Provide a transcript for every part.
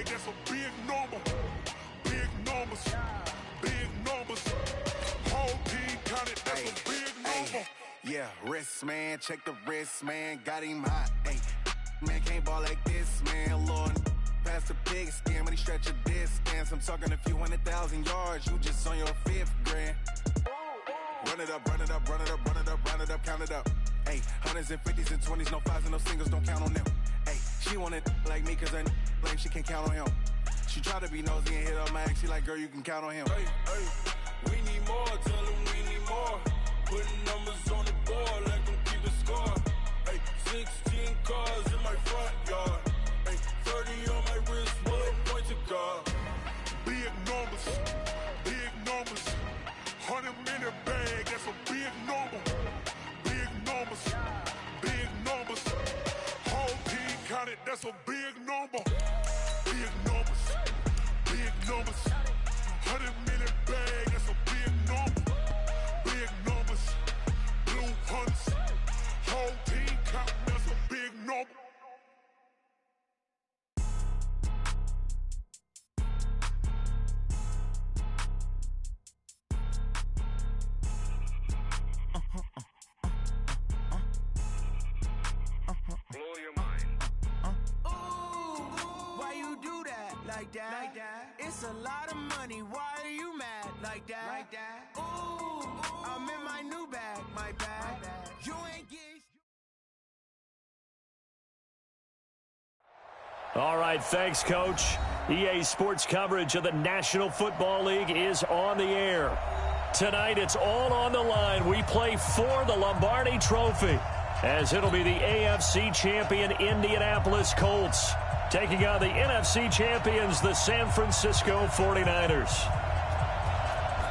that's a big number. Big numbers, big numbers. Whole team counted, that's a big number. Yeah, wrist, man, check the wrist, man, got him hot. Hey, man, can't ball like this, man, Lord. Past the pig skin when he stretch a distance. I'm talking a few 100,000 yards, you just on your 5th grand. Run it up, run it up, run it up, run it up, run it up, count it up. Hey, hundreds and 50s and 20s, no 5s and no singles, don't count on them. Hey, she wanted like me cause her lame, she can't count on him. She tried to be nosy and hit up my ex, she like, girl, you can count on him. Hey, we need more, tell them we need more. Putting numbers on the board, let them keep the score. Hey, 16 cars in my front yard. Hey, 30 on my wrist, bullet point to God. Big numbers, big numbers. 100-minute bag, that's a big number. Big numbers, big numbers. Whole team counted, that's a big number. Big numbers, big numbers. 100-minute bag, that's a big number. Big numbers, blue hunts. Whole team counting, that's a big number. Blow your mind. Why you do that like that? It's a lot of money. Why are you mad like that? Ooh, I'm in my new bag, my bag. You ain't getting. All right, thanks, Coach. EA Sports coverage of the National Football League is on the air. Tonight, it's all on the line. We play for the Lombardi Trophy, as it'll be the AFC champion Indianapolis Colts taking on the NFC champions, the San Francisco 49ers.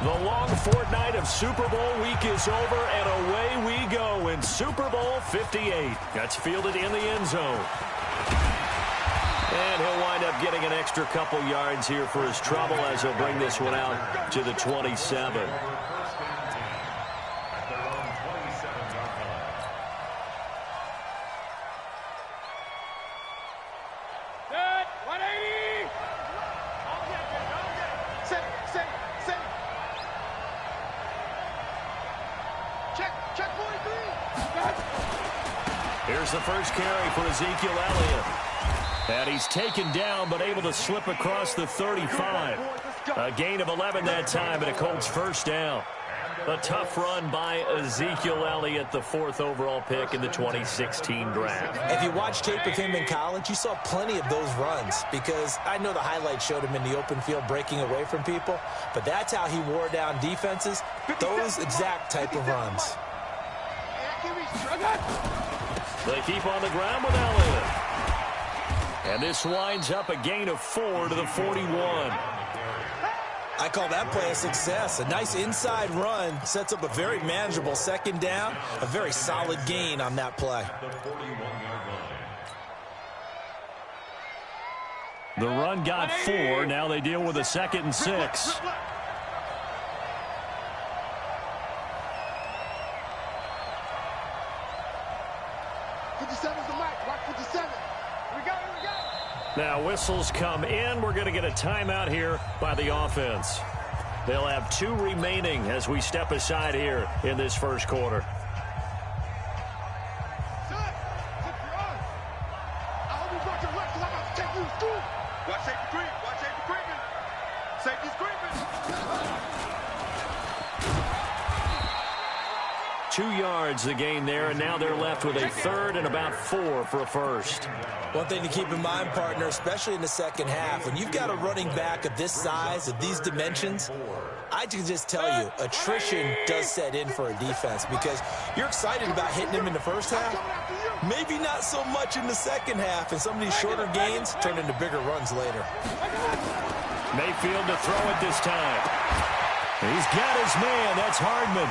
The long fortnight of Super Bowl week is over, and away we go in Super Bowl 58. That's fielded in the end zone. And he'll wind up getting an extra couple yards here for his trouble as he'll bring this one out to the 27. Here's the first carry for Ezekiel Elliott. And he's taken down but able to slip across the 35. A gain of 11 that time and a Colts first down. A tough run by Ezekiel Elliott, the 4th overall pick in the 2016 draft. If you watched tape of him in college, you saw plenty of those runs, because I know the highlights showed him in the open field breaking away from people, but that's how he wore down defenses, those exact type of runs. They keep on the ground with Elliott. And this winds up a gain of 4 to the 41. I call that play a success. A nice inside run sets up a very manageable second down. A very solid gain on that play. The run got 4. Now they deal with a 2nd and 6. Now whistles come in. We're going to get a timeout here by the offense. They'll have 2 remaining as we step aside here in this first quarter. Watch safety creep. Watch safety creeping. Safety's creeping. 2 yards the gain there, and now they're left with a 3rd and about 4 for a first. One thing to keep in mind, partner, especially in the second half, when you've got a running back of this size, of these dimensions, I can just tell you, attrition does set in for a defense, because you're excited about hitting him in the first half, maybe not so much in the second half, and some of these shorter gains turn into bigger runs later. Mayfield to throw it this time. He's got his man. That's Hardman.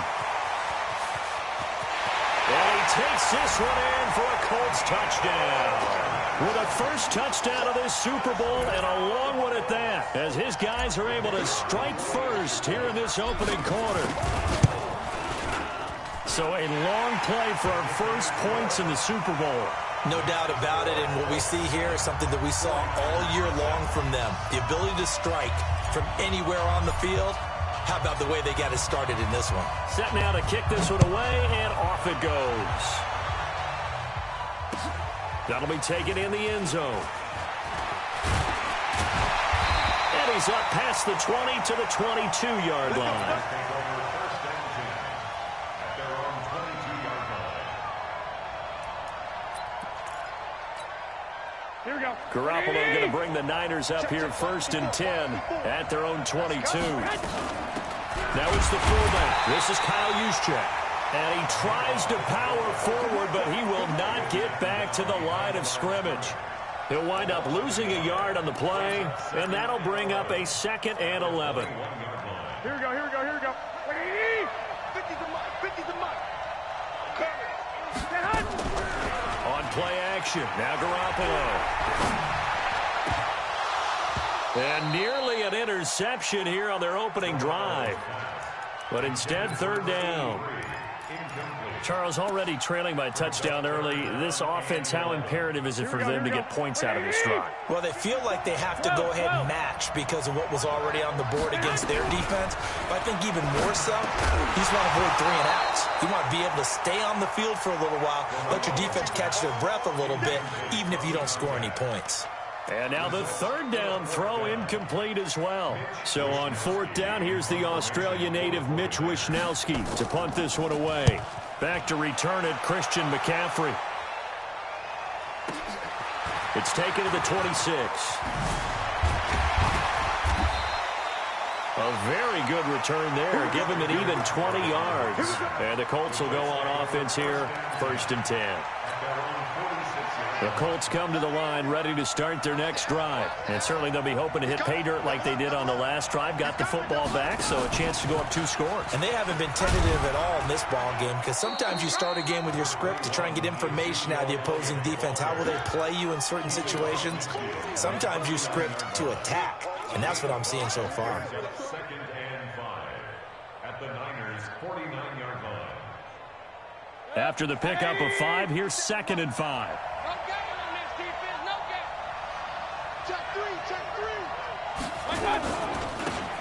And he takes this one in for a Colts touchdown. With a first touchdown of this Super Bowl, and a long one at that, as his guys are able to strike first here in this opening quarter. So a long play for our first points in the Super Bowl. No doubt about it, and what we see here is something that we saw all year long from them. The ability to strike from anywhere on the field. How about the way they got it started in this one? Set now to kick this one away, and off it goes. That'll be taken in the end zone. And he's up past the 20 to the 22-yard line. Here we go. Garoppolo going to bring the Niners up here 1st and 10 at their own 22. Now it's the fullback. This is Kyle Juszczyk. And he tries to power forward, but he will not get back to the line of scrimmage. He'll wind up losing a yard on the play, and that'll bring up a 2nd and 11. Here we go, here we go, here we go. 50's a mark, 50's a mark. On play action, now Garoppolo. And nearly an interception here on their opening drive. But instead, 3rd down. Charles, already trailing by a touchdown early. This offense, how imperative is it for them to get points out of this drive? Well, they feel like they have to go ahead and match because of what was already on the board against their defense. But I think even more so, you just want to avoid 3 and outs. You want to be able to stay on the field for a little while, let your defense catch their breath a little bit, even if you don't score any points. And now the 3rd down throw incomplete as well. So on 4th down, here's the Australia native Mitch Wishnowsky to punt this one away. Back to return it, Christian McCaffrey. It's taken to the 26. A very good return there. Give him an even 20 yards. And the Colts will go on offense here, 1st and 10. The Colts come to the line ready to start their next drive. And certainly they'll be hoping to hit pay dirt like they did on the last drive. Got the football back, so a chance to go up 2 scores. And they haven't been tentative at all in this ball game because sometimes you start a game with your script to try and get information out of the opposing defense. How will they play you in certain situations? Sometimes you script to attack, and that's what I'm seeing so far. 2nd and 5 at the Niners' 49-yard line. After the pickup of 5, here's 2nd and 5.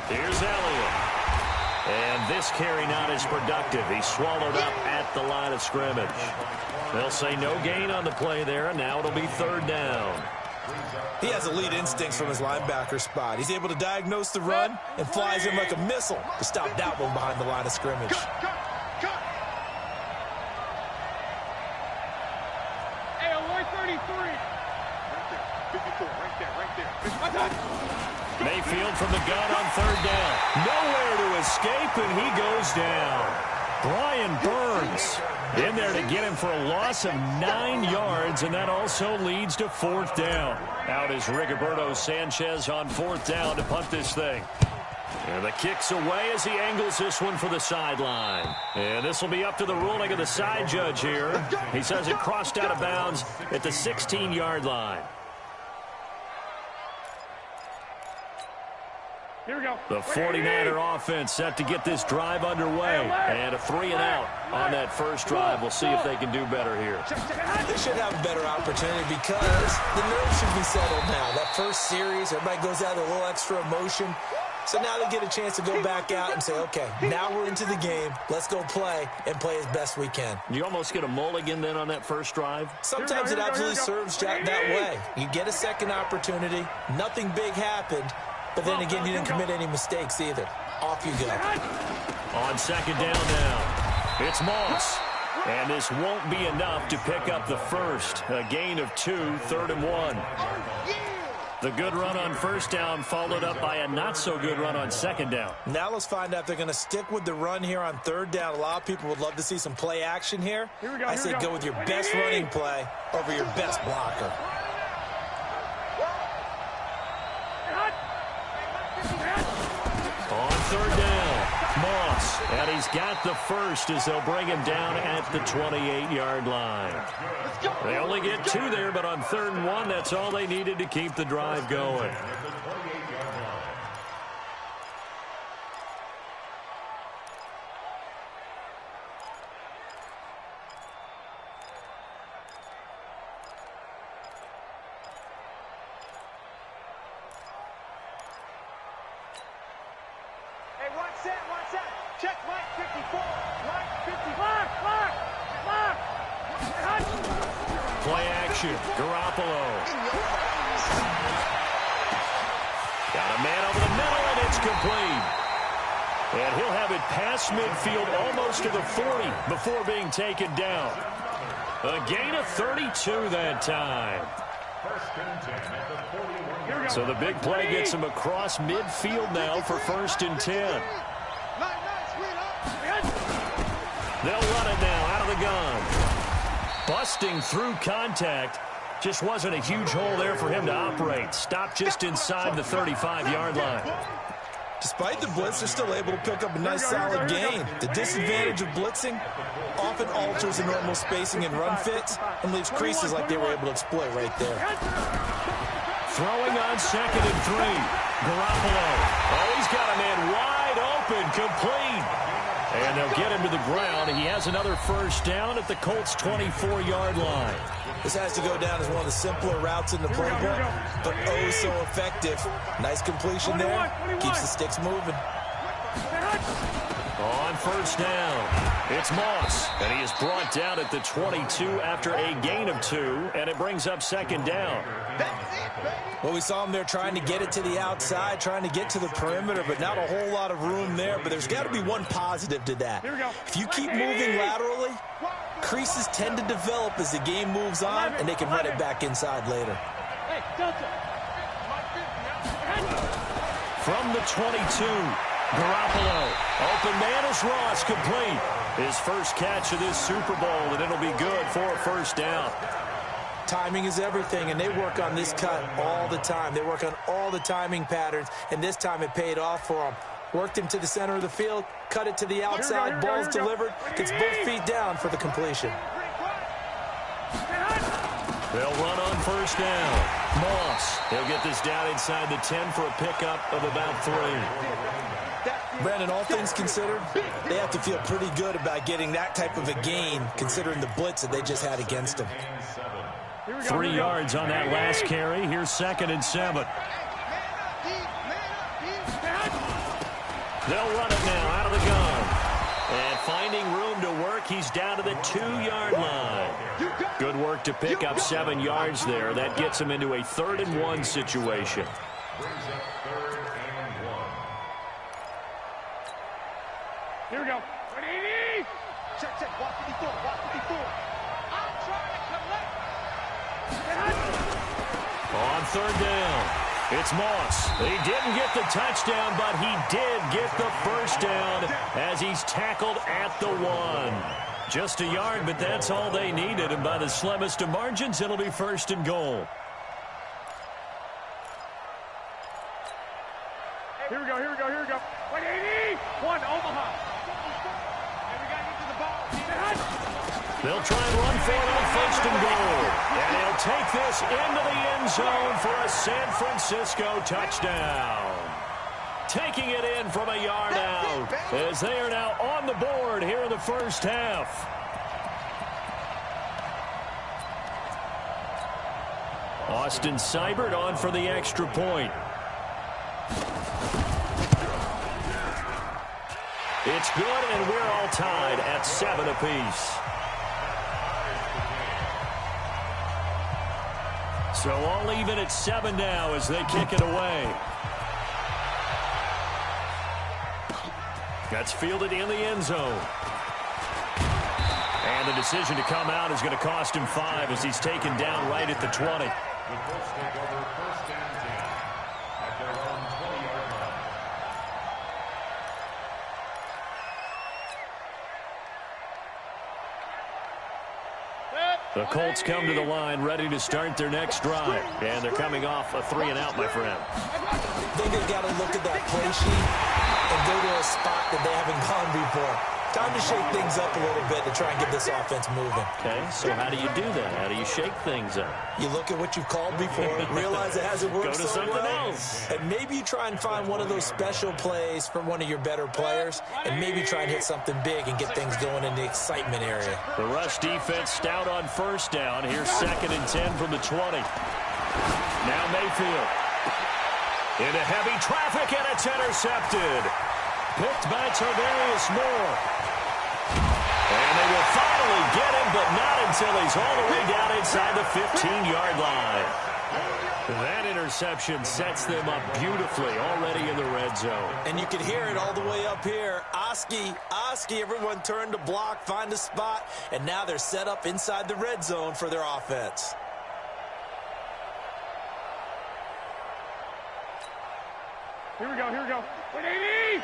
Here's Elliott. And this carry not as productive. He's swallowed up at the line of scrimmage. They'll say no gain on the play there, and now it'll be 3rd down. He has elite instincts from his linebacker spot. He's able to diagnose the run and flies in like a missile to stop that one behind the line of scrimmage. Hey, alert 33. Right there, 54, right there. Mayfield from the gun on 3rd down. Nowhere to escape, and he goes down. Brian Burns in there to get him for a loss of 9 yards, and that also leads to 4th down. Out is Rigoberto Sanchez on 4th down to punt this thing. And the kick's away as he angles this one for the sideline. And this will be up to the ruling of the side judge here. He says it crossed out of bounds at the 16-yard line. Here we go. The 49er offense set to get this drive underway. And a 3 and out on that first drive. We'll see if they can do better here. They should have a better opportunity because the nerves should be settled now. That first series, everybody goes out with a little extra emotion. So now they get a chance to go back out and say, okay, now we're into the game. Let's go play and play as best we can. You almost get a mulligan then on that first drive? Sometimes it absolutely serves that way. You get a second opportunity. Nothing big happened. But then again, you didn't commit any mistakes either. Off you go. On 2nd down now, it's Moss. And this won't be enough to pick up the first. A gain of 2, 3rd and 1. The good run on 1st down followed up by a not-so-good run on 2nd down. Now let's find out if they're going to stick with the run here on 3rd down. A lot of people would love to see some play action here. I say go with your best running play over your best blocker. On 3rd down, Moss. And he's got the first as they'll bring him down at the 28-yard line. They only get 2 there, but on 3rd and 1, that's all they needed to keep the drive going. set, watch out. Check Mike 54. Mike 54. Mark. Play action. Garoppolo. Got a man over the middle, and it's complete. And he'll have it past midfield almost to the 40 before being taken down. A gain of 32 that time. So the big play gets him across midfield now for 1st and 10. They'll run it now out of the gun. Busting through contact. Just wasn't a huge hole there for him to operate. Stopped just inside the 35-yard line. Despite the blitz, they're still able to pick up a nice solid gain. The disadvantage of blitzing often alters the normal spacing and run fits and leaves creases like they were able to exploit right there. Throwing on 2nd and 3. Garoppolo. Oh, he's got a man wide open, complete. And they'll get him to the ground. He has another 1st down at the Colts' 24-yard line. This has to go down as one of the simpler routes in the playbook, but oh so effective. Nice completion there. Keeps the sticks moving. On 1st down, it's Moss. And he is brought down at the 22 after a gain of 2, and it brings up 2nd down. Well, we saw him there trying to get it to the outside, trying to get to the perimeter, but not a whole lot of room there. But there's got to be one positive to that. If you keep moving laterally, creases tend to develop as the game moves on, and they can run it back inside later. From the 22, Garoppolo. Open man is Ross, complete. His first catch of this Super Bowl, and it'll be good for a 1st down. Timing is everything, and they work on this cut all the time. They work on all the timing patterns, and this time it paid off for them. Worked him to the center of the field, cut it to the outside, ball's delivered, gets both feet down for the completion. They'll run on 1st down. Moss, he'll get this down inside the 10 for a pickup of about 3. Brandon, all things considered, they have to feel pretty good about getting that type of a gain, considering the blitz that they just had against them. 3 yards on that last carry. Here's 2nd and 7. They'll run it now out of the gun. And finding room to work, he's down to the 2-yard line. Good work to pick up 7 yards there. That gets him into a 3rd and 1 situation. Here we go. Check, 154, 154. I'm trying to collect. On 3rd down, it's Moss. He didn't get the touchdown, but he did get the 1st down as he's tackled at the 1. Just a yard, but that's all they needed, and by the slimmest of margins, it'll be 1st and goal. Here we go. 180. 1 Omaha. And we got to get to the ball. They'll try and run for it on 1st and goal. And he'll take this into the end zone for a San Francisco touchdown. Taking it in from a yard out as they are now on the board here in the 1st half. Austin Seibert on for the extra point. It's good, and we're all tied at 7 apiece. So all even at 7 now as they kick it away. That's fielded in the end zone. And the decision to come out is going to cost him 5 as he's taken down right at the 20. The Colts come to the line ready to start their next drive. And they're coming off a 3-and-out, my friend. I think they've got to look at that play sheet and go to a spot that they haven't gone before. Time to shake things up a little bit to try and get this offense moving. Okay, so how do you do that? How do you shake things up? You look at what you've called before, realize it hasn't worked Go to so something well, else. and maybe you try and find one of those special plays from one of your better players, and maybe try and hit something big and get things going in the excitement area. The rush defense stout on 1st down. Here's 2nd and 10 from the 20. Now Mayfield. Into heavy traffic, and it's intercepted. picked by Tarvarius Moore. And they will finally get him, but not until he's all the way down inside the 15-yard line. That interception sets them up beautifully already in the red zone. And you can hear it all the way up here. Oski, everyone turned to block, find a spot, and now they're set up inside the red zone for their offense. Here we go. 180!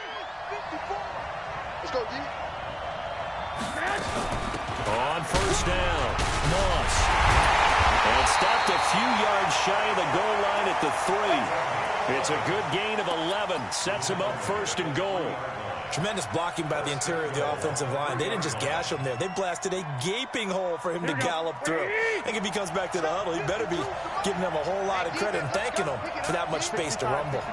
Let's go, D. On first down, Moss. And stopped a few yards shy of the goal line at the 3. It's a good gain of 11. Sets him up first and goal. Tremendous blocking by the interior of the offensive line. They didn't just gash him there. They blasted a gaping hole for him to gallop through. I think if he comes back to the huddle, he better be giving them a whole lot of credit and thanking them for that much space to rumble.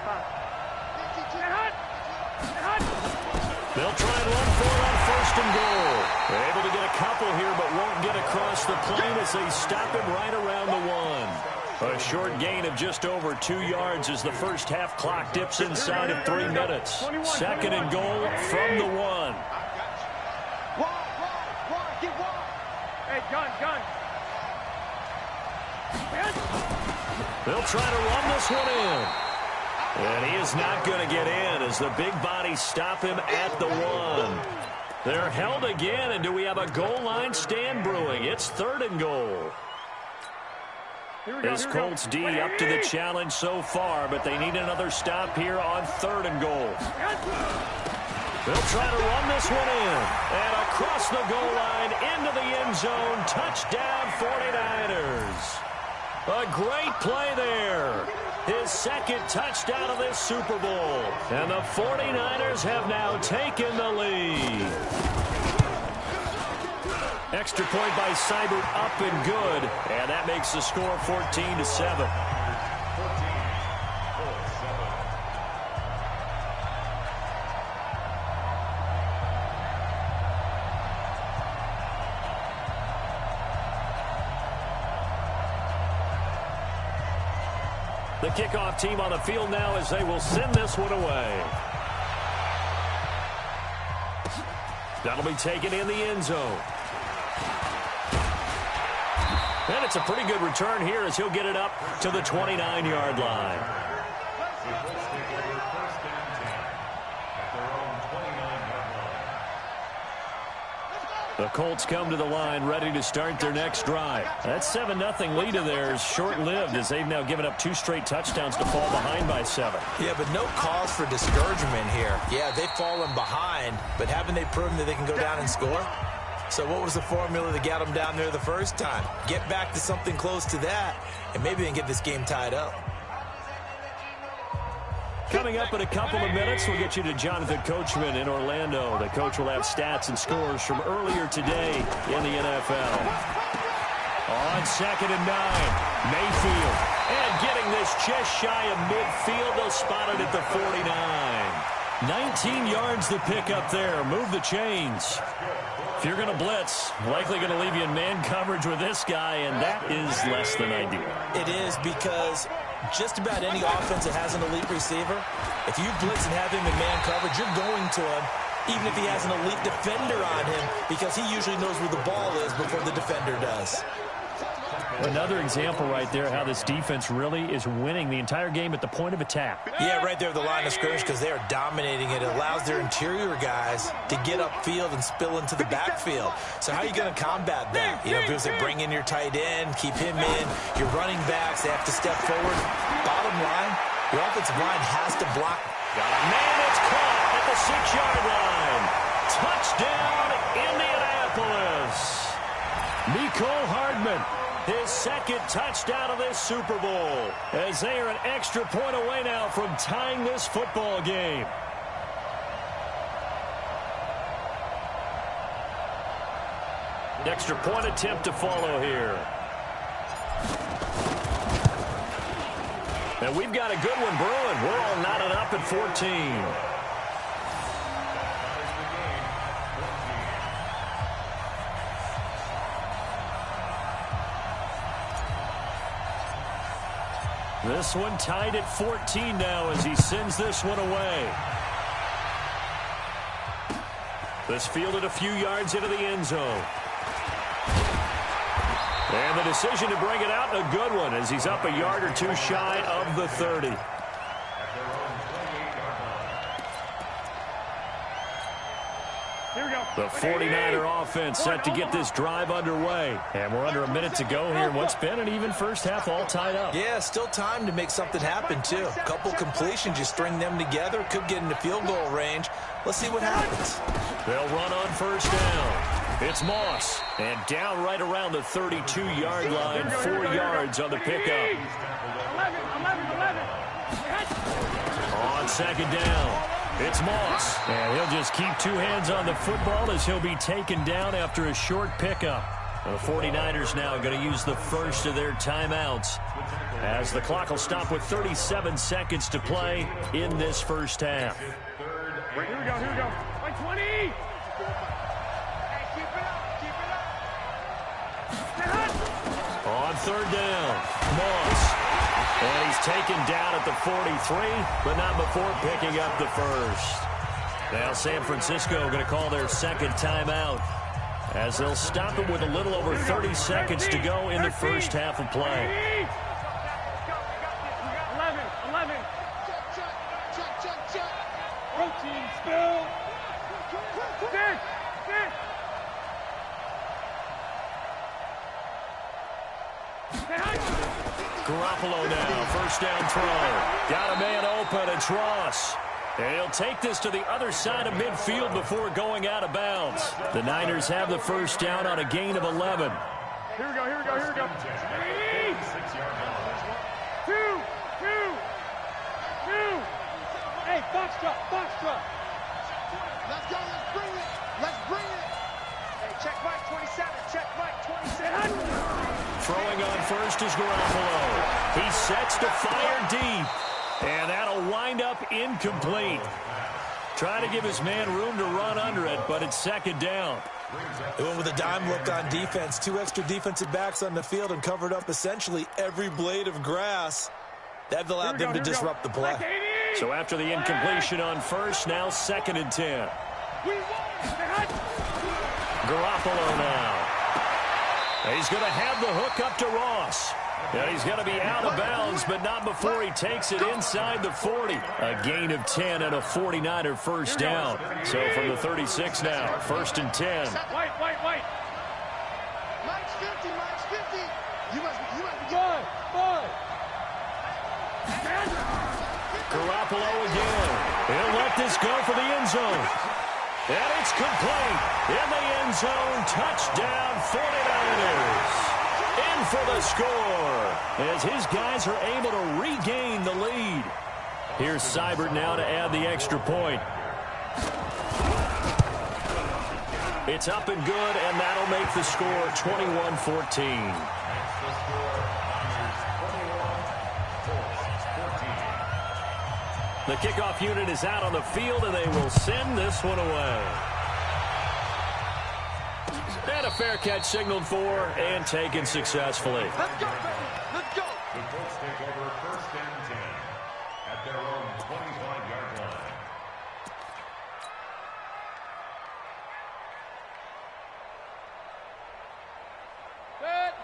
They'll try and run for it on first and goal. They're able to get a couple here, but won't get across the plane as they stop him right around the 1. A short gain of just over 2 yards as the first half clock dips inside of 3 minutes. Second and goal from the 1. Hey, gun. They'll try to run this one in. And he is not going to get in as the big bodies stop him at the 1. They're held again, and do we have a goal line stand brewing? It's third and goal. This Colts D up to the challenge so far, but they need another stop here on third and goal. They'll try to run this one in. And across the goal line into the end zone. Touchdown 49ers. A great play there. His second touchdown of this Super Bowl. And the 49ers have now taken the lead. Extra point by Seibert up and good. And that makes the score 14-7. The kickoff team on the field now as they will send this one away. That'll be taken in the end zone. And it's a pretty good return here as he'll get it up to the 29-yard line. The Colts come to the line ready to start their next drive. That 7-0 lead of theirs short-lived as they've now given up 2 straight touchdowns to fall behind by 7. Yeah, but no cause for discouragement here. Yeah, they've fallen behind, but haven't they proven that they can go down and score? So what was the formula that got them down there the first time? Get back to something close to that, and maybe they can get this game tied up. Coming up in a couple of minutes, we'll get you to Jonathan Coachman in Orlando. The coach will have stats and scores from earlier today in the NFL. On 2nd and 9, Mayfield. And getting this just shy of midfield, they'll spot it at the 49. 19 yards to pick up there. Move the chains. If you're going to blitz, likely going to leave you in man coverage with this guy, and that is less than ideal. It is because just about any offense that has an elite receiver, if you blitz and have him in man coverage, you're going to him, even if he has an elite defender on him, because he usually knows where the ball is before the defender does. Another example right there how this defense really is winning the entire game at the point of attack. Yeah, right there at the line of scrimmage because they are dominating it. It allows their interior guys to get upfield and spill into the backfield. So how are you going to combat that? You know, because they bring in your tight end, keep him in. Your running backs, they have to step forward. Bottom line, your offensive line has to block. Got a man that's caught at the 6-yard line. Touchdown, Indianapolis. Mecole Hardman. His second touchdown of this Super Bowl as they are an extra point away now from tying this football game. Extra point attempt to follow here. And we've got a good one brewing. We're all knotted up at 14. This one tied at 14 now as he sends this one away. This fielded a few yards into the end zone. And the decision to bring it out, a good one, as he's up a yard or two shy of the 30. The 49er offense set to get this drive underway. And we're under a minute to go here in what's been an even first half, all tied up. Yeah, still time to make something happen, too. A couple completions, you string them together, could get into field goal range. Let's see what happens. They'll run on first down. It's Moss. And down right around the 32-yard line, 4 yards on the pickup. 11. On second down. It's Moss, and he'll just keep 2 hands on the football as he'll be taken down after a short pickup. The 49ers now going to use the first of their timeouts as the clock will stop with 37 seconds to play in this first half. Here we go. By 20. Hey, keep it up. On third down, Moss. And he's taken down at the 43, but not before picking up the first. Now San Francisco going to call their second timeout as they'll stop it with a little over 30 seconds to go in the first half of play. 11. Check. Protein spill. 6. Garoppolo now, first down throw. Got a man open, it's Ross. And he'll take this to the other side of midfield before going out of bounds. The Niners have the first down on a gain of 11. Here we go. 2. Hey, box truck. Let's go. Let's bring it. Hey, check Mike 27. Throwing on first is Garoppolo. He sets to fire deep. And that'll wind up incomplete. Trying to give his man room to run under it, but it's second down. They went with a dime look on defense. 2 extra defensive backs on the field and covered up essentially every blade of grass. That allowed them to disrupt the play. So after the incompletion on first, now second and 10. Garoppolo now. He's going to have the hook up to Ross. And he's going to be out of bounds, but not before he takes it inside the 40. A gain of 10 and a 49er first down. So from the 36 now, first and 10. White. Mike's 50. You must be Good. Garoppolo again. He'll let this go for the end zone. And it's complete. In the end zone, touchdown 49ers. In for the score as his guys are able to regain the lead. Here's Seibert now to add the extra point. It's up and good, and that'll make the score 21-14. The kickoff unit is out on the field, and they will send this one away. And a fair catch signaled for and taken successfully. Let's go, baby. Let's go. The Colts take over first and 10 at their own 25-yard line.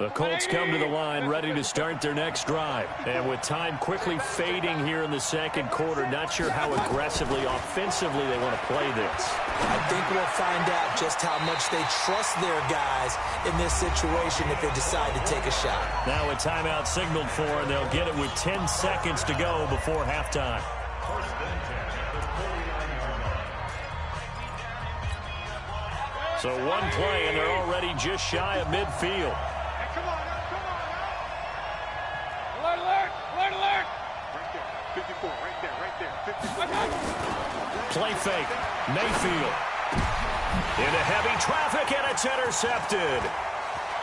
The Colts come to the line ready to start their next drive. And with time quickly fading here in the second quarter, not sure how aggressively, offensively they want to play this. I think we'll find out just how much they trust their guys in this situation if they decide to take a shot. Now a timeout signaled for, and they'll get it with 10 seconds to go before halftime. First and 10 at the 49-yard line. So one play, and they're already just shy of midfield. Come on now. Alert. Right there. 54. Right there. 54. Play fake. Mayfield. Into heavy traffic, and it's intercepted.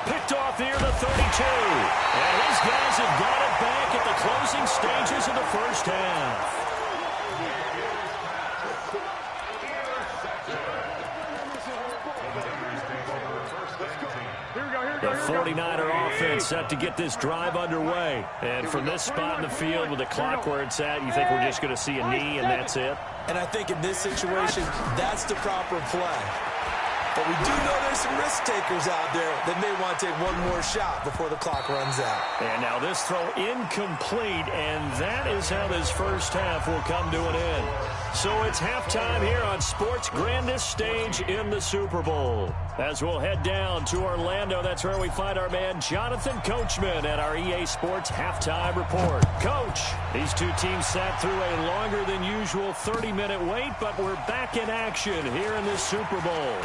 Picked off near the 32. And these guys have got it back at the closing stages of the first half. The 49er offense set to get this drive underway. And from this spot in the field with the clock where it's at, you think we're just going to see a knee and that's it? And I think in this situation, that's the proper play. But we do know there's some risk takers out there that may want to take one more shot before the clock runs out. And now this throw incomplete, and that is how this first half will come to an end. So it's halftime here on sports' grandest stage in the Super Bowl. As we'll head down to Orlando, that's where we find our man Jonathan Coachman at our EA Sports Halftime Report. Coach, these two teams sat through a longer than usual 30-minute wait, but we're back in action here in the Super Bowl.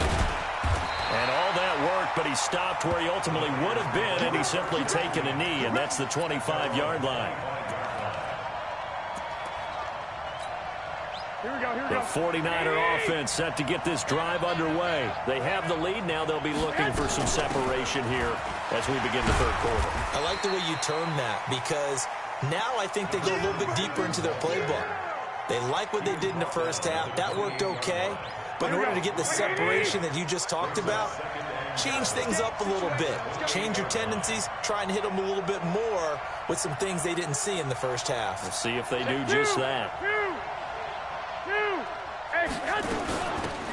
And all that worked, but he stopped where he ultimately would have been, and he's simply taken a knee, and that's the 25-yard line. The 49er offense set to get this drive underway. They have the lead. Now they'll be looking for some separation here as we begin the third quarter. I like the way you term that, because now I think they go a little bit deeper into their playbook. They like what they did in the first half. That worked okay. But in order to get the separation that you just talked about, change things up a little bit. Change your tendencies. Try and hit them a little bit more with some things they didn't see in the first half. We'll see if they do just that.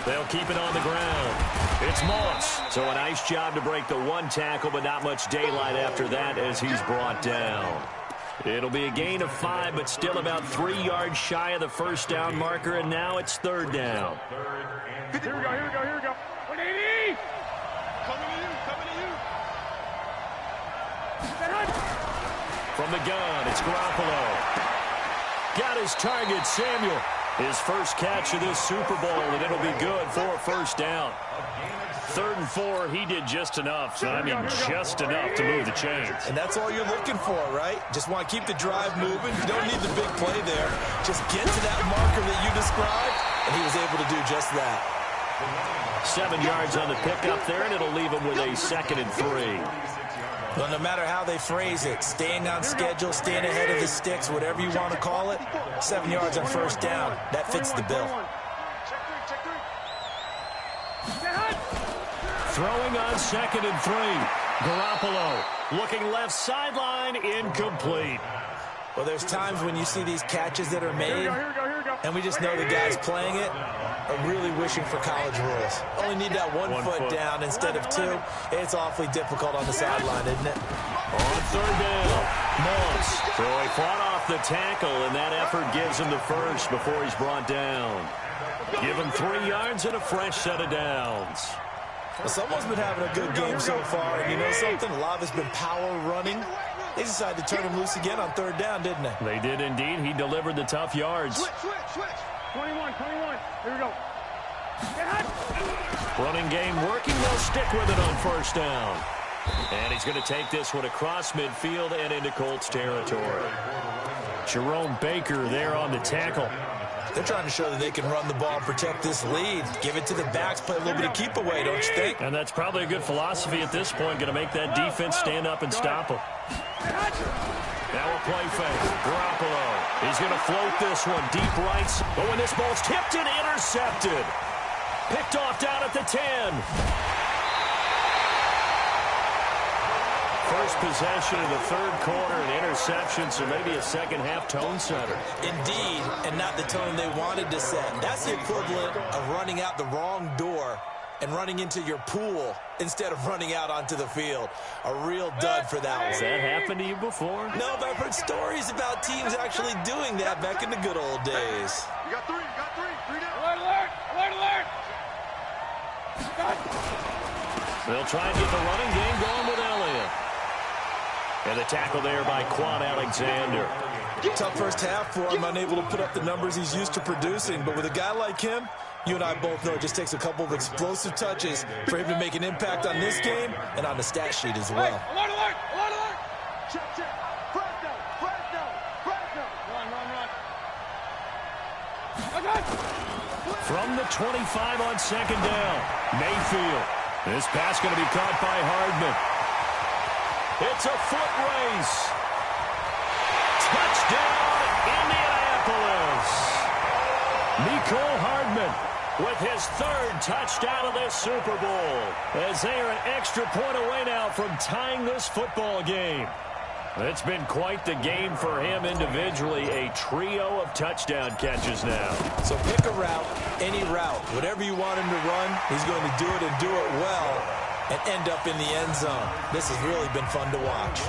They'll keep it on the ground. It's Moss. So a nice job to break the one tackle, but not much daylight after that as he's brought down. It'll be a gain of 5, but still about 3 yards shy of the first down marker, and now it's third down. Here we go. 180! Coming to you. From the gun, it's Garoppolo. Got his target, Samuel. His first catch of this Super Bowl, and it'll be good for a first down. 3rd and 4, he did just enough. So, I mean, just enough to move the chains. And that's all you're looking for, right? Just want to keep the drive moving. You don't need the big play there. Just get to that marker that you described, and he was able to do just that. 7 yards on the pickup there, and it'll leave him with a 2nd and 3. Well, no matter how they phrase it, staying on schedule, staying ahead of the sticks, whatever you want to call it, 7 yards on first down, that fits the bill. Throwing on 2nd and 3. Garoppolo looking left sideline, incomplete. Well, there's times when you see these catches that are made, and we just know the guys playing it are really wishing for college rules. Only need that one foot down instead of 2. It's awfully difficult on the sideline, isn't it? On third down, Moss. So he fought off the tackle, and that effort gives him the first before he's brought down. Give him 3 yards and a fresh set of downs. Well, someone's been having a good game so far, and you know something? A lot of it's been power running. They decided to turn him loose again on third down, didn't they? They did indeed. He delivered the tough yards. Switch. 21. Here we go. Running game working. They'll stick with it on first down. And he's going to take this one across midfield and into Colts territory. Jerome Baker there on the tackle. They're trying to show that they can run the ball and protect this lead. Give it to the backs, play a little bit of keep away, don't you think? And that's probably a good philosophy at this point, going to make that defense stand up and stop them. Now a play fake. Garoppolo. He's going to float this one deep right. But when this ball's tipped and intercepted. Picked off down at the 10. First possession of the third quarter, an interception, so maybe a second-half tone setter. Indeed, and not the tone they wanted to set. That's the equivalent of running out the wrong door and running into your pool instead of running out onto the field. A real dud for that one. Has that happened to you before? No, but I've heard stories about teams actually doing that back in the good old days. You got three. 3 down. Alert! They'll try and get the running game going with Elliott. And the tackle there by Quan Alexander. Tough first half for him, unable to put up the numbers he's used to producing. But with a guy like him, you and I both know it just takes a couple of explosive touches for him to make an impact on this game and on the stat sheet as well. Alert! Check. Fresno. Run. From the 25 on second down, Mayfield. This pass going to be caught by Hardman. It's a foot race. Touchdown, Indianapolis. Mecole Hardman with his 3rd touchdown of this Super Bowl, as they are an extra point away now from tying this football game. It's been quite the game for him individually. A trio of touchdown catches now. So pick a route, any route. Whatever you want him to run, he's going to do it and do it well and end up in the end zone. This has really been fun to watch.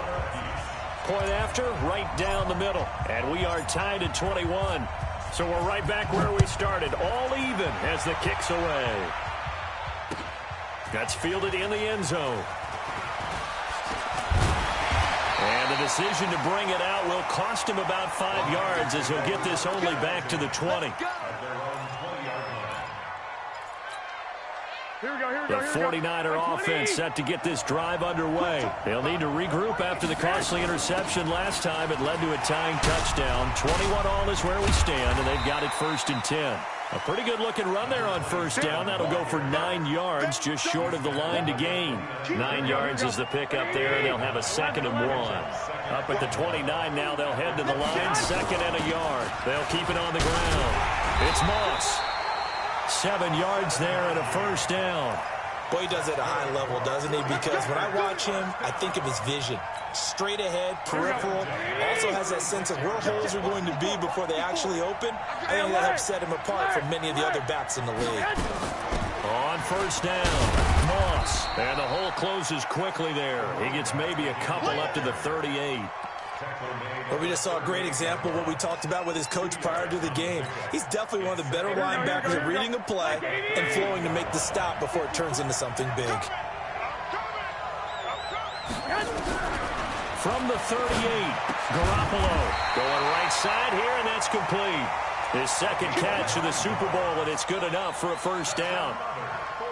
Point after, right down the middle. And we are tied at 21. So we're right back where we started, all even as the kick's away. That's fielded in the end zone. And the decision to bring it out will cost him about 5 yards as he'll get this only back to the 20. The 49er offense set to get this drive underway. They'll need to regroup after the costly interception last time. It led to a tying touchdown. 21-all is where we stand, and they've got it 1st and 10. A pretty good-looking run there on 1st down. That'll go for 9 yards, just short of the line to gain. 9 yards is the pickup there, and they'll have a 2nd and 1. Up at the 29 now, they'll head to the line, 2nd and a yard. They'll keep it on the ground. It's Moss. 7 yards there and a 1st down. Boy, he does it at a high level, doesn't he? Because when I watch him, I think of his vision. Straight ahead, peripheral. Also has that sense of where holes are going to be before they actually open. I think that helps set him apart from many of the other backs in the league. On 1st down, Moss. And the hole closes quickly there. He gets maybe a couple up to the 38. Well, we just saw a great example of what we talked about with his coach prior to the game. He's definitely one of the better linebackers at reading a play and flowing to make the stop before it turns into something big. From the 38, Garoppolo going right side here, and that's complete. His 2nd catch of the Super Bowl, and it's good enough for a 1st down.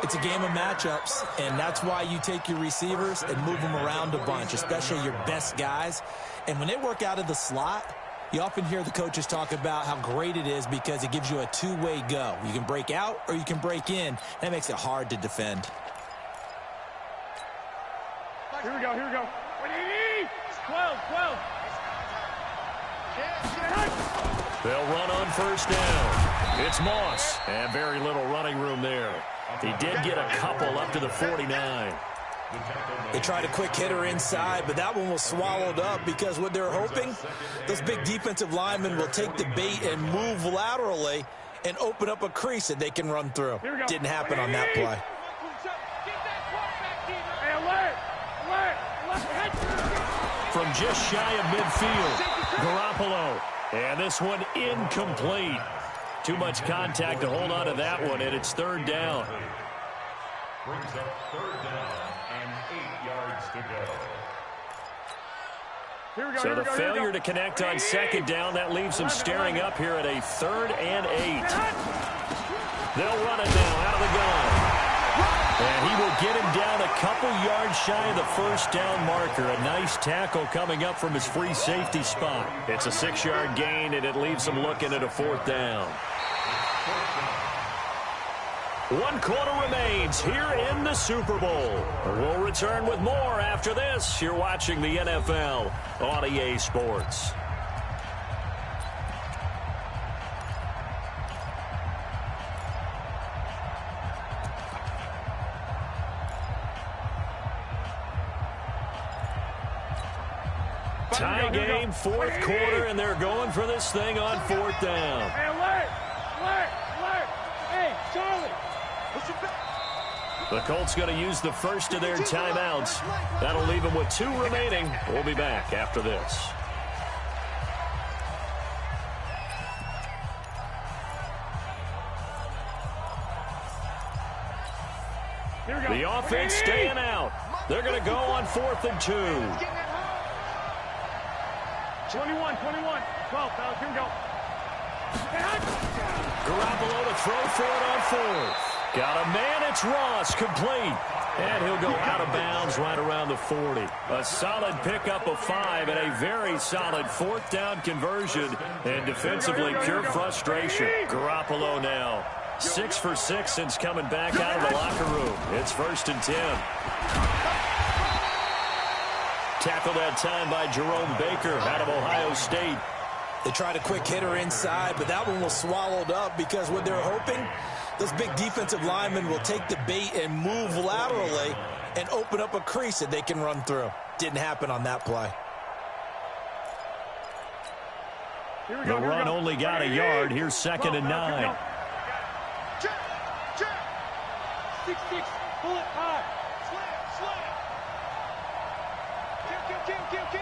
It's a game of matchups, and that's why you take your receivers and move them around a bunch, especially your best guys. And when they work out of the slot, you often hear the coaches talk about how great it is because it gives you a two-way go. You can break out or you can break in. That makes it hard to defend. Here we go, here we go. 12. They'll run on 1st down. It's Moss, and very little running room there. He did get a couple up to the 49. They tried a quick hitter inside, but that one was swallowed up because what they're hoping, those big defensive linemen will take the bait and move laterally and open up a crease that they can run through. Didn't happen on that play. From just shy of midfield, Garoppolo. And this one incomplete. Too much contact to hold on to that one, and it's 3rd down. Brings up 3rd down and 8 yards to go. So the failure to connect on 2nd down, that leaves them staring up here at a 3rd and 8. They'll run it now out of the gun. And he will get him down a couple yards shy of the 1st down marker. A nice tackle coming up from his free safety spot. It's a 6-yard gain, and it leaves him looking at a 4th down. 1 quarter remains here in the Super Bowl. We'll return with more after this. You're watching the NFL on EA Sports. Tie game, 4th quarter, and they're going for this thing on 4th down. Hey, alert! Hey, Charlie! The Colts going to use the first of their timeouts. That'll leave them with 2 remaining. We'll be back after this. The offense staying out. They're going to go on 4th and 2. 21, 12, fellas, here we go. Garoppolo to throw for it on 4th. Got a man, it's Ross, complete. And he'll go out of bounds right around the 40. A solid pickup of 5 and a very solid 4th down conversion. And defensively, pure frustration. Garoppolo now 6 for 6 since coming back out of the locker room. It's 1st and 10. Tackled that time by Jerome Baker out of Ohio State. They tried a quick hitter inside, but that one was swallowed up because what they're hoping, those big defensive linemen will take the bait and move laterally and open up a crease that they can run through. Didn't happen on that play. The run only got a yard. Here's 2nd and 9. Check. 6-6. Pull it high. Slam. Kill.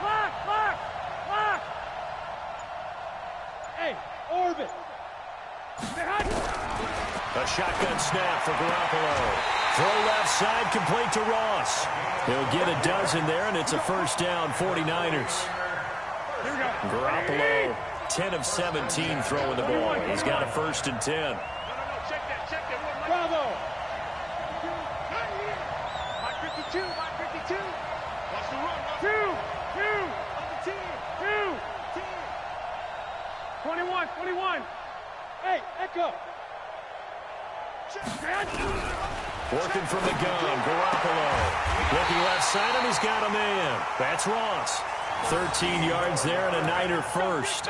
Lock. Hey, orbit. A shotgun snap for Garoppolo. Throw left side, complete to Ross. He'll get a dozen there, and it's a first down, 49ers. Garoppolo, 10 of 17 throwing the ball. He's got a 1st and 10. No. Check that. Bravo. Mike 52. Watch the run. 2. On the team. 21. Hey, Echo. Working from the gun, Garoppolo. Looking left side, and he's got a man. That's Ross. 13 yards there and a Niner first.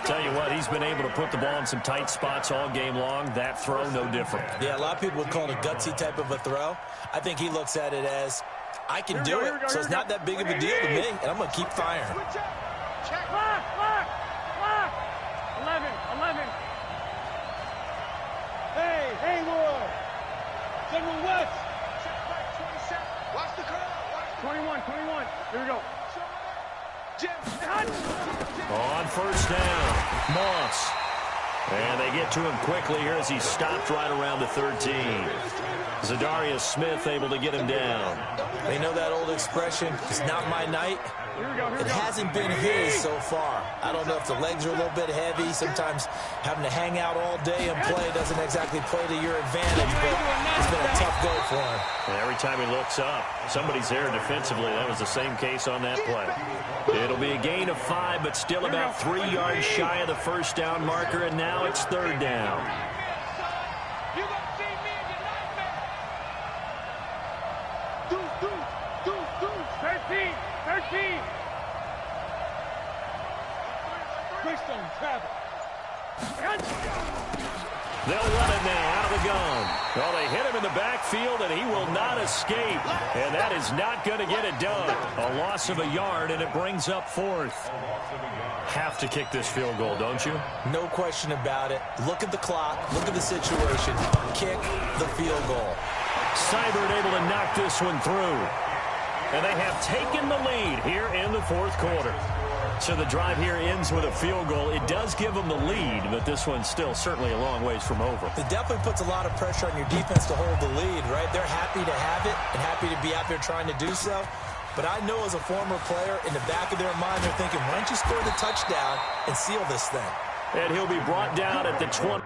Tell you what, he's been able to put the ball in some tight spots all game long. That throw, no different. Yeah, a lot of people would call it a gutsy type of a throw. I think he looks at it as, I can do it, so it's not that big of a deal to me, and I'm going to keep firing. Check. Lock. 11. Hey, Haywood. General West. Check right, 27. Watch the curve. 21. Here we go. On first down, Moss. And they get to him quickly here as he stopped right around the 13. Zadarius Smith able to get him down. They know that old expression, it's not my night. It hasn't been his so far. I don't know if the legs are a little bit heavy. Sometimes having to hang out all day and play doesn't exactly play to your advantage, but it's been a tough go for him. And every time he looks up, somebody's there defensively. That was the same case on that play. It'll be a gain of 5, but still about 3 yards shy of the first down marker, and now it's 3rd down. You gonna see me in your nightmare. 13. Keystone travel. They'll run it now out of the gun. Well, they hit him in the backfield, and he will not escape. And that is not going to get it done. A loss of a yard, and it brings up 4th. Have to kick this field goal, don't you? No question about it. Look at the clock. Look at the situation. Kick the field goal. Seibert able to knock this one through. And they have taken the lead here in the 4th quarter. So the drive here ends with a field goal. It does give them the lead, but this one's still certainly a long ways from over. It definitely puts a lot of pressure on your defense to hold the lead, right? They're happy to have it and happy to be out there trying to do so. But I know as a former player, in the back of their mind, they're thinking, why don't you score the touchdown and seal this thing? And he'll be brought down at the 20.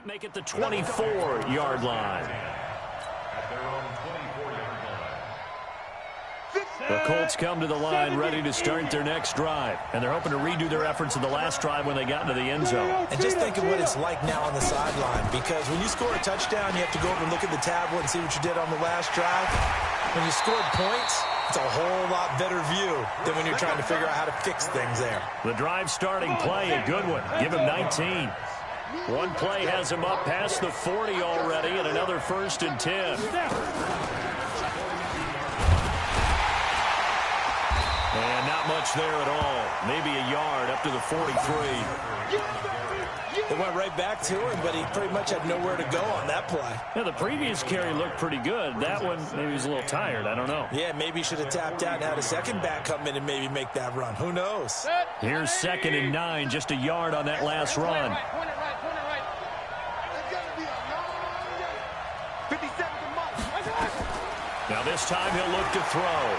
Make it the 24-yard line. At their own 24-yard line. The Colts come to the line ready to start their next drive. And they're hoping to redo their efforts in the last drive when they got into the end zone. And just think of what it's like now on the sideline. Because when you score a touchdown, you have to go over and look at the tablet and see what you did on the last drive. When you scored points, it's a whole lot better view than when you're trying to figure out how to fix things there. The drive starting play, a good one. Give him 19. One play has him up past the 40 already, and another 1st and 10. And not much there at all. Maybe a yard up to the 43. It went right back to him, but he pretty much had nowhere to go on that play. Yeah, the previous carry looked pretty good. That one, maybe he was a little tired. I don't know. Yeah, maybe he should have tapped out and had a second back come in and maybe make that run. Who knows? Here's 2nd and 9, just a yard on that last run. Point it right. Now this time he'll look to throw.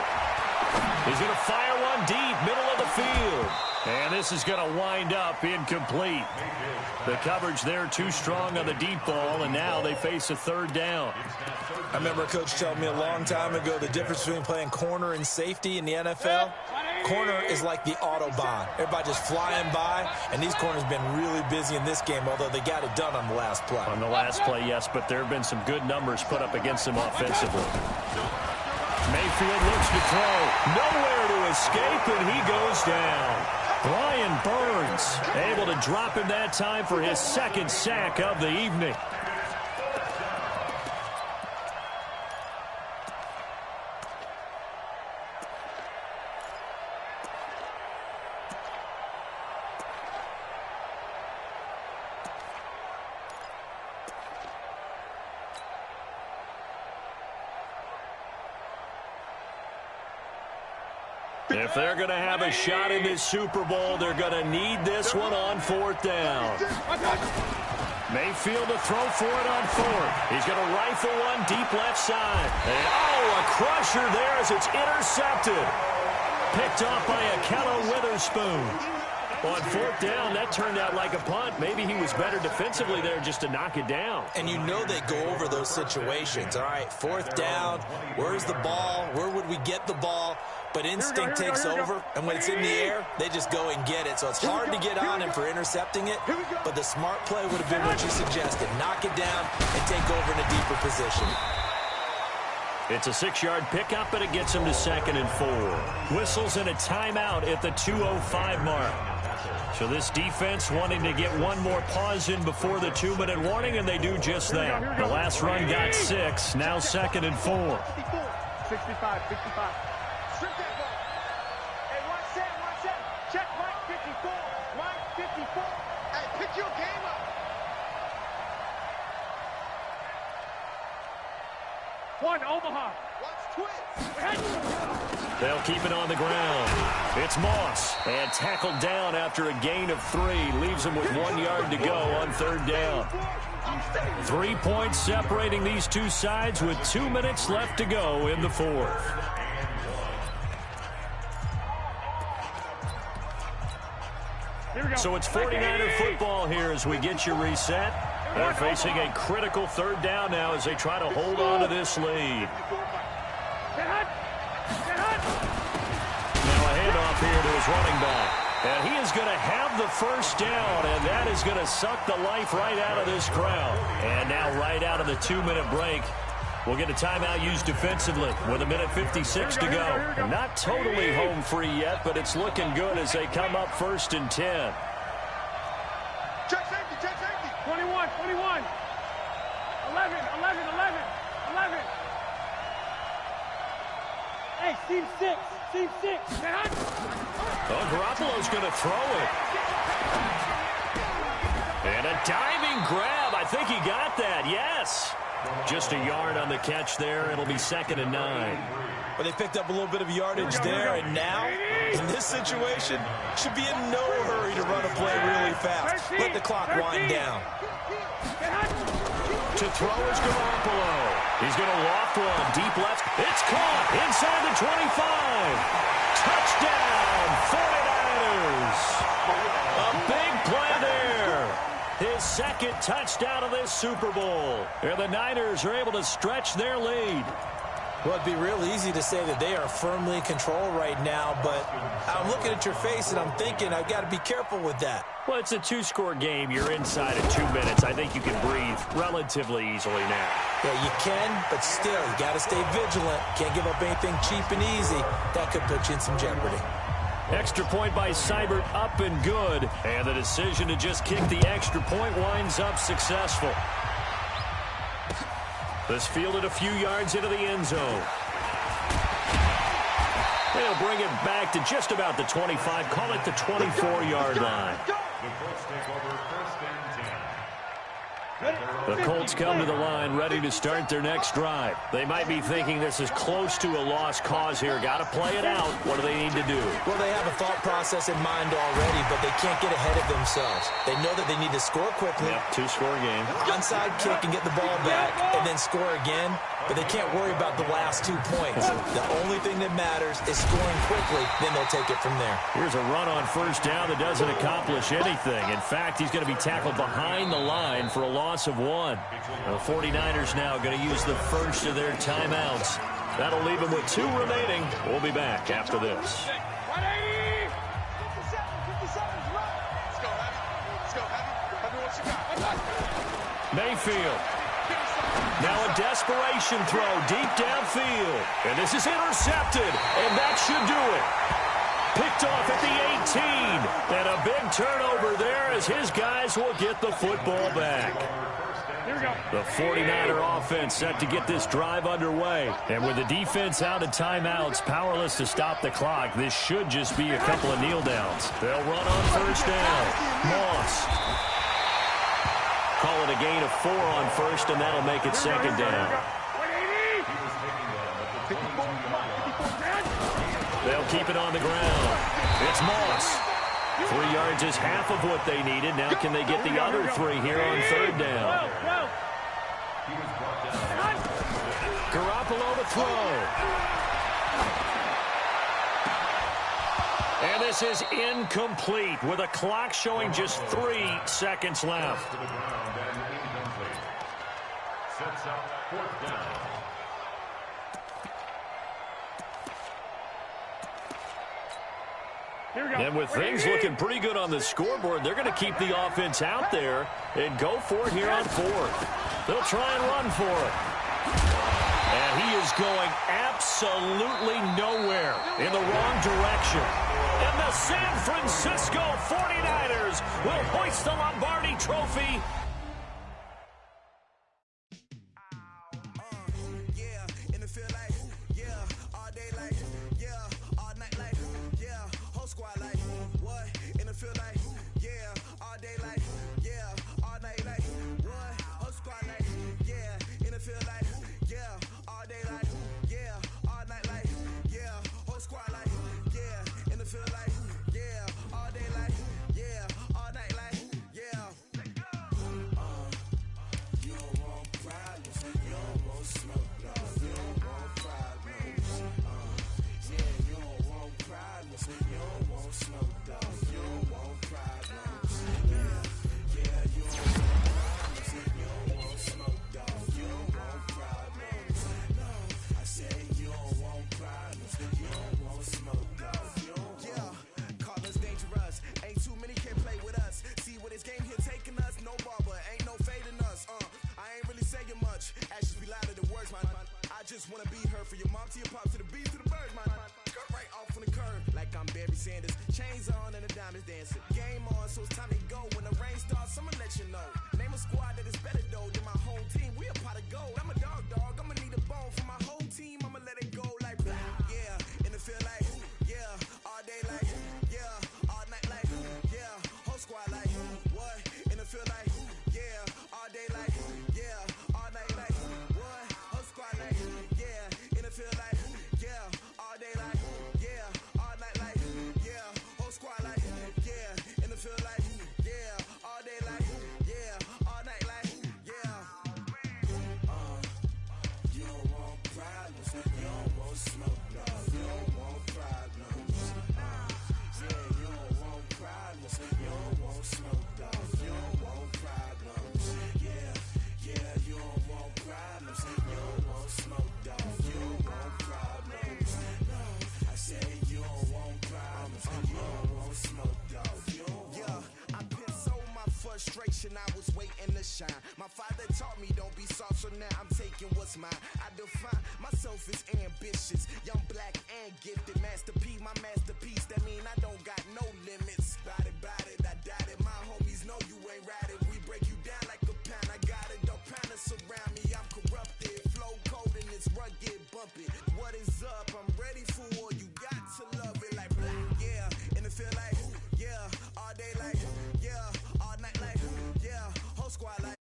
He's going to fire one deep, middle of the field. And this is going to wind up incomplete. The coverage there too strong on the deep ball, and now they face a third down. I remember a coach telling me a long time ago the difference between playing corner and safety in the NFL. Corner is like the Autobahn. Everybody just flying by, and these corners have been really busy in this game, although they got it done on the last play. On the last play, yes, but there have been some good numbers put up against them offensively. Mayfield looks to throw. Nowhere to escape, and he goes down. Brian Burns able to drop him that time for his second sack of the evening. If they're going to have a shot in this Super Bowl, they're going to need this one on fourth down. Mayfield to throw for it on fourth. He's going to rifle one deep left side. And, a crusher there as it's intercepted. Picked off by Akello Witherspoon. On fourth down, that turned out like a punt. Maybe he was better defensively there just to knock it down. And you know they go over those situations. All right, fourth down, where's the ball? Where would we get the ball? But instinct takes over, and when it's in the air, they just go and get it. So it's hard to get on him for intercepting it, but the smart play would have been what you suggested. Knock it down and take over in a deeper position. It's a 6-yard pickup, but it gets him to 2nd and 4. Whistles and a timeout at the 2:05 mark. So this defense wanting to get one more pause in before the 2-minute warning, and they do just that. The last run got 6, now 2nd and 4. 65. Strip that ball. Hey, one set. Check Mike 54. Mike 54. Hey, pick your game up. One, Omaha. Watch twist. They'll keep it on the ground. It's Moss, and tackled down after a gain of 3. Leaves him with 1 yard to go on third down. 3 points separating these two sides with 2 minutes left to go in the fourth. So it's 49er football here as we get you reset. They're facing a critical third down now as they try to hold on to this lead. Now a handoff here to his running back. And he is going to have the first down, and that is going to suck the life right out of this crowd. And now right out of the 2-minute break, we'll get a timeout used defensively with 1:56 to go. And not totally home free yet, but it's looking good as they come up 1st and 10. Check safety. 21. 11. Hey, seam 6. Garoppolo's going to throw it. And a diving grab. I think he got that. Yes. Just a yard on the catch there. It'll be 2nd and 9. Well, they picked up a little bit of yardage there, and now, in this situation, should be in no hurry to run a play really fast. Let the clock wind down. To throw is Garoppolo. He's going to loft one deep left. It's caught inside the 25. Touchdown, 49ers. A big play there. His second touchdown of this Super Bowl. And the Niners are able to stretch their lead. Well, it'd be real easy to say that they are firmly in control right now, but I'm looking at your face and I'm thinking I've got to be careful with that. Well, it's a 2-score game. You're inside of 2 minutes. I think you can breathe relatively easily now. Yeah, you can, but still, you got to stay vigilant. Can't give up anything cheap and easy. That could put you in some jeopardy. Extra point by Seibert, up and good. And the decision to just kick the extra point winds up successful. This fielded a few yards into the end zone. They'll bring it back to just about the 25. Call it the 24-yard line. The Colts take over 1st and 10. The Colts come to the line ready to start their next drive. They might be thinking this is close to a lost cause here. Got to play it out. What do they need to do? Well, they have a thought process in mind already, but they can't get ahead of themselves. They know that they need to score quickly. Yep, two-score game. Onside kick and get the ball back and then score again, but they can't worry about the last 2 points. The only thing that matters is scoring quickly, then they'll take it from there. Here's a run on first down that doesn't accomplish anything. In fact, he's going to be tackled behind the line for a loss of 1. The 49ers now going to use the first of their timeouts. That'll leave them with 2 remaining. We'll be back after this. 180! 57, right. Let's go, Heavy. Let's go, Heavy. Heavy, what you got? Mayfield. Now a desperation throw deep downfield. And this is intercepted. And that should do it. Picked off at the 18. And a big turnover there as his guys will get the football back. Here we go. The 49er offense set to get this drive underway. And with the defense out of timeouts, powerless to stop the clock, this should just be a couple of kneel downs. They'll run on first down. Moss. Call it a gain of 4 on first, and that'll make it second down. 180! 54, come on, 54 grand. They'll keep it on the ground. It's Moss. 3 yards is half of what they needed. Now can they get the other 3 here on third down? Garoppolo to throw. And this is incomplete with a clock showing just 3 seconds left. Sets up fourth down. And with things looking pretty good on the scoreboard, they're going to keep the offense out there and go for it here on fourth. They'll try and run for it. And he is going absolutely nowhere in the wrong direction. And the San Francisco 49ers will hoist the Lombardi Trophy. I was waiting to shine. My father taught me don't be soft, so now I'm taking what's mine. I define myself as ambitious, young, black, and gifted. Master P, my masterpiece. That mean I don't got no limits. Bout it, I doubt it. My homies know you ain't ride it. We break you down like a pound. I got it, don't pound us around me. I'm corrupted, flow cold and it's rugged, bumpy. What is up? I'm ready for war. You got to love it like black, yeah. And it feel like, yeah, all day like, yeah, all night like, yeah, whole squad like.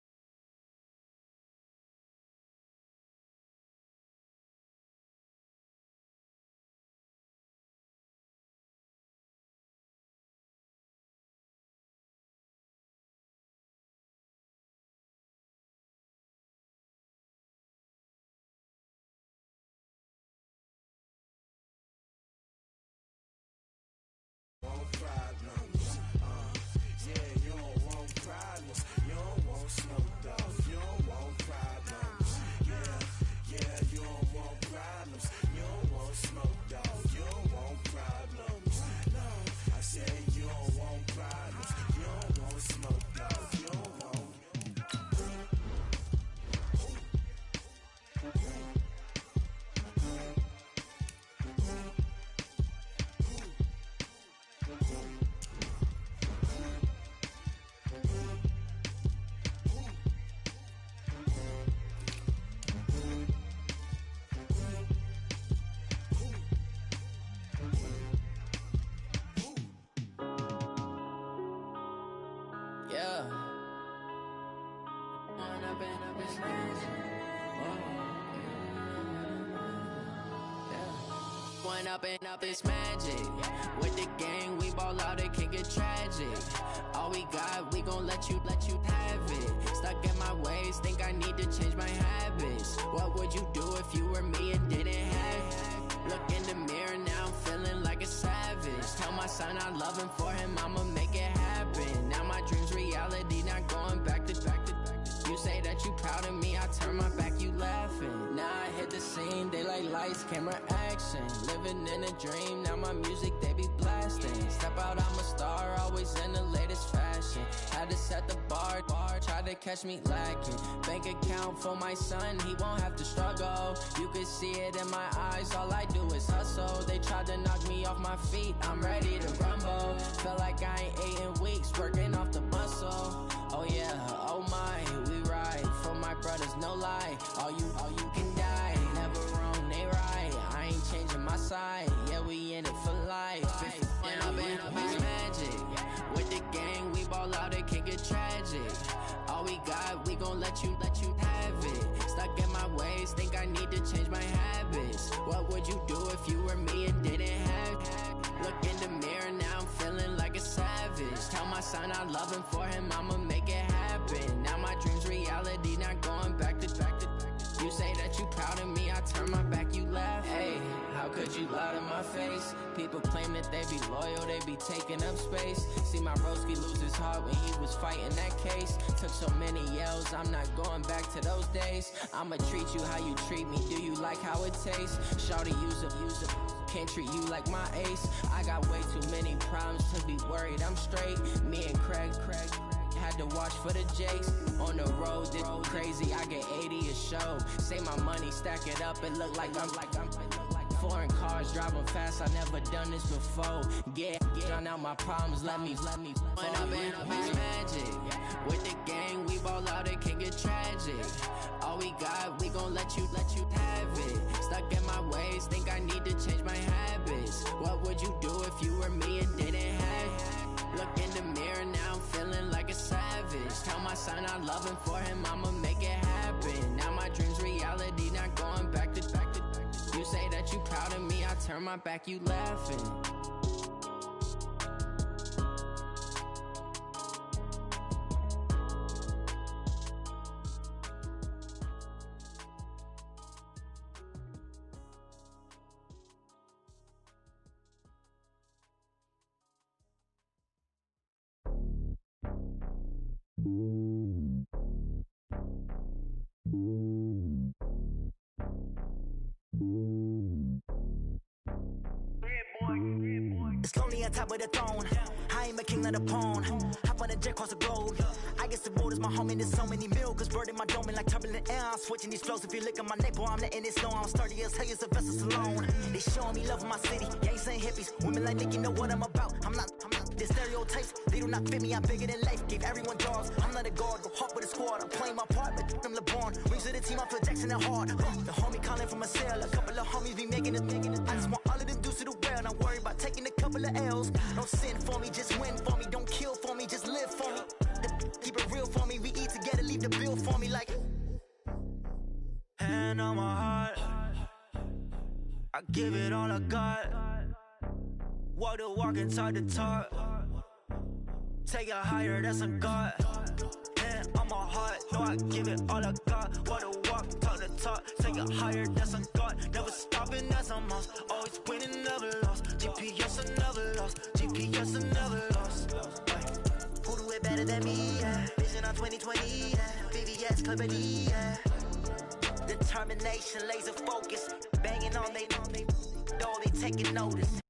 up and up, it's magic. With the gang, we ball out, it can get tragic. All we got, we gon' let you have it. Stuck in my ways, think I need to change my habits. What would you do if you were me and didn't have it? Look in the mirror, now I'm feeling like a savage. Tell my son I love him, for him I'ma make it happen. Now my dream's reality, not going back to. You say that you proud of me, I turn my back, you laughing. Now I hit the scene, they like lights, camera, action. Living in a dream, now my music, they be blasting. Step out, I'm a star, always in the latest fashion. Had to set the bar, try to catch me lacking. Bank account for my son, he won't have to struggle. You can see it in my eyes, all I do is hustle. They tried to knock me off my feet, I'm ready to rumble. Feel like I ain't ate in weeks, working off the muscle. Oh yeah, oh my, we ride for my brothers, no lie. All you can die, never wrong, they right. I ain't changing my side, yeah, we in it for life. And up it's magic. With the gang, we ball out, it can get tragic. All we got, we gon' let you have it. Stuck in my ways, think I need to change my habits. What would you do if you were me and didn't have it? Look in the mirror, now I'm feeling like a savage. Tell my son I love him, for him I'ma make it happen. Now my dream's reality, not going back to. You say that you proud of me, I turn my back, you laugh. Hey, how could you lie to my face? People claim that they be loyal, they be taking up space. See my broski lose his heart when he was fighting that case. Took so many yells, I'm not going back to those days. I'ma treat you how you treat me, do you like how it tastes? Shawty, use it. Can't treat you like my ace. I got way too many problems to be worried, I'm straight. Me and Craig had to watch for the Jakes. On the road, this crazy, I get 80 a show. Say my money, stack it up, it look like I'm foreign cars, driving fast, I never done this before. Drown out my problems, let me up it's magic. With the gang, we ball out, it can get tragic. All we got, we gon' let you have it. Stuck in my ways, think I need to change my habits. What would you do if you were me and didn't have it? Look in the mirror, now I'm feeling like a savage. Tell my son I love him, for him I'ma make it happen. Now my dream's reality, not going back to. You say that you proud of me, I turn my back, you laughing. It's lonely on top of the throne. I ain't a king of the pawn. Hop on a jet across the globe. I guess the road is my home and there's so many miracles burning my dome and like turbulent air. I'm switching these flows. If you look at my neck, boy, I'm letting it slow. I'm sturdy as hell, as Sylvester Stallone. They showing me love in my city. Gang saying hippies. Women like Nick, you know what I'm about. I'm not the stereotypes. They do not fit me. I'm bigger than life. Gave everyone jaws. I'm not a guard. Go hard with a squad. I'm playing my part, but I'm LeBron. Wings of the team, I feel Jackson and hard. The homie calling from a cell. A couple of homies be making it. I just want all of them dudes to the well. Not worry about taking a couple of L's. Don't sin for me, just win for me. Don't kill for me, just live for me. Keep it real for me. We eat together, leave the bill for me like. Hand on my heart, I give it all I got. Walk the walk and talk the talk. Take it higher, that's a God. Hand on my heart, no, I give it all I got. Walk the walk, talk the talk. Take it higher, that's a God. Never stopping, that's a must. Always winning, never lost. GPS, I never lost. GPS, I never lost. Who do it better than me? Yeah. Vision on 2020. Yeah. VVS, Company. Yeah. Determination, laser focus. Banging on they, though they taking notice.